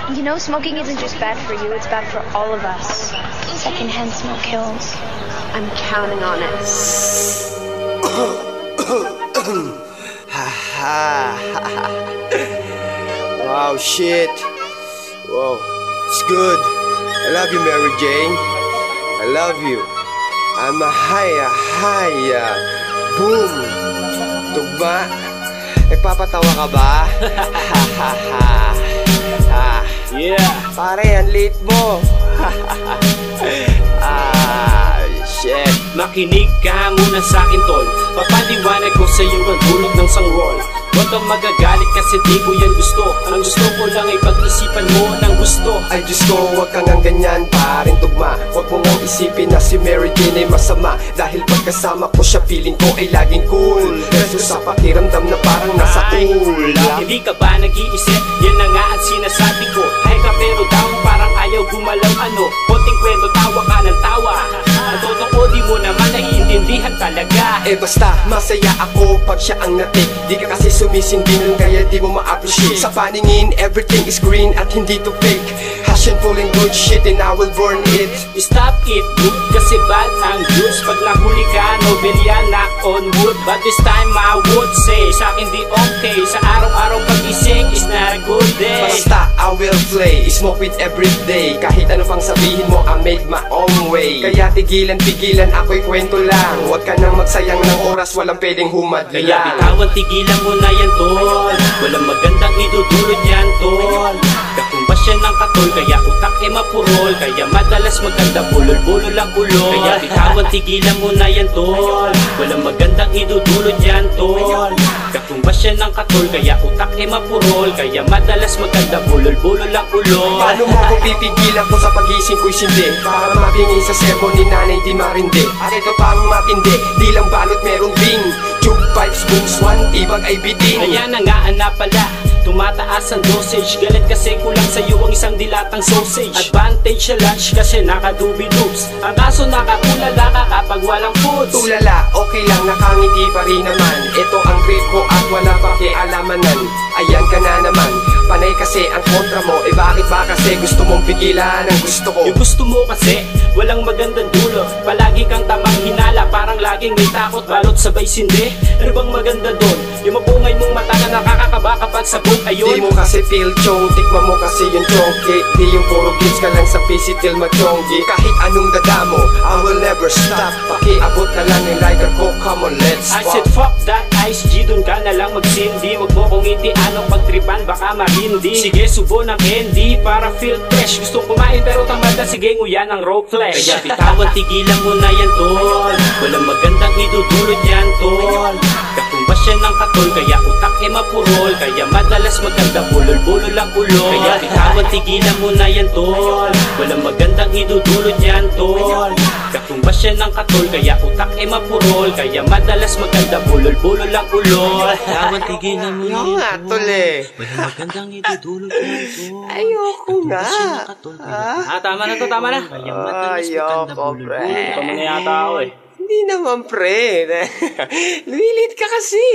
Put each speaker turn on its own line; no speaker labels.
You know, smoking isn't just bad for you, it's bad for all of us. Secondhand smoke kills.
I'm counting on it.
Wow, shit. Whoa, it's good. I love you, Mary Jane. I love you. I'm a haya. Boom. Tugma. Nagpapatawa ka ba?
Yeah.
Pare, ang late mo. Shit.
Makinig ka muna sa'kin, tol. Papaliwanag ko sa'yo ang dulot ng sangrol. Huwag kang magagalit kasi di ko yan gusto. Ang gusto ko lang ay pag-isipan mo ng gusto.
Ay Diyos ko, huwag kang ang ganyan, paring tugma. Huwag mo ngang isipin na si Mary Jane ay masama. Dahil pagkasama ko siya, feeling ko ay laging cool. Reso sa pakiramdam na parang nasa cool.
Hindi ka ba nag-iisip? Yan na nga ang sinasabi ko. Ay ka pero down, parang ayaw gumalaw ano. Konting kwento, tawa ka ng tawa. Ang totoo di mo naman naiintindihan talaga.
Eh basta, masaya ako pag siya ang natik. Di ka kasi sumisindi nun kaya di mo ma-appreciate. Sa paningin, everything is green at hindi to fake. Passion full and good shit and I will burn it.
Stop it, dude, kasi bad ang juice. Pag nahuli ka, Nobel yan, knock on wood. But this time I would say, sa'kin di okay. Sa araw-araw pag-ising is not a good day.
Basta, I will play, smoke with every day. Kahit ano pang sabihin mo, I made my own way. Kaya tigilan, ako'y kwento lang. Huwag ka nang magsayang ng oras, walang pwedeng humadlang.
Kaya bitawan, tigilan mo na yan, tol. Walang magandang idudulot yan, tol. Katumbas yan ng katol, kaya utak e mapurol. Kaya madalas maganda, bulol-bulol ang ulo. Kaya bitawan, tigilan mo na yan, tol. Walang magandang idudulot yan, tol. Katumbas yan ng katol, kaya utak e mapurol. Kaya madalas maganda, bulol-bulol ang ulo.
Paano mo ko pipigilan ko sa pagising ko'y sindi? Para mapingin sa sermon ni nanay di marindi. At ito pang matindi, di lang balot meron ding tube pipes, booms, one tibag ay biting.
Kaya na nga pala, tumataas ang dosage. Galit kasi kulang sa'yo ang isang dilatang sausage. Advantage sa lunch kasi nakadubi-dubs. Ang kaso nakatulala ka kapag walang foods.
Tulala, okay lang, nakangiti pa rin naman. Ito ang grade ko at wala pa kialamanan. Ayan ka na naman, panay kasi ang kontra mo. Eh bakit ba kasi gusto mong pigilan ang gusto ko?
Yung gusto mo kasi, walang magandang dulo. Palagi kang tamang hinala, parang laging may takot. Balot sabay sindi, ano bang maganda doon? Yung mapungay mong mata na nakakakaba kapag sabog ayon.
Di mo kasi feel chong, tikma mo kasi yung chongki. Di yung puro gives ka lang sa PC till machonggi. Kahit anong dadamo, I will never stop. Pakiabot na lang yung lighter ko, come on let's
I said fuck that Ice G, dun ka na lang magsindi. Wag mo kong itianong pagtripan, baka mahindi. Sige, subo ng candy para feel fresh. Gustong kumain pero tamad na, sige nguyan ang raw flesh. Kaya bitawan, tigilan mo na yan, tol. Walang magandang idudulot yan, tol. Katumbas yan ng katol, kaya utak e mapurol. Kaya madalas maganda, bulol-bulol ang ulo. Kaya bitawan, tigilan mo na yan, tol. Walang magandang idudulot yan, tol. Katumbas yan ng katol, kaya utak e mapurol. Kaya madalas maganda, bulol-bulol ang ulo. Bitawan, tigilan mo na yan, tol. Walang magandang idudulot yan, tol.
Ayoko nga.
Tama na to, tama na. Kaya madalas maganda, bulol-bulol. Ito mo na yata ako eh.
Hindi naman pre. Lumilit ka kasi.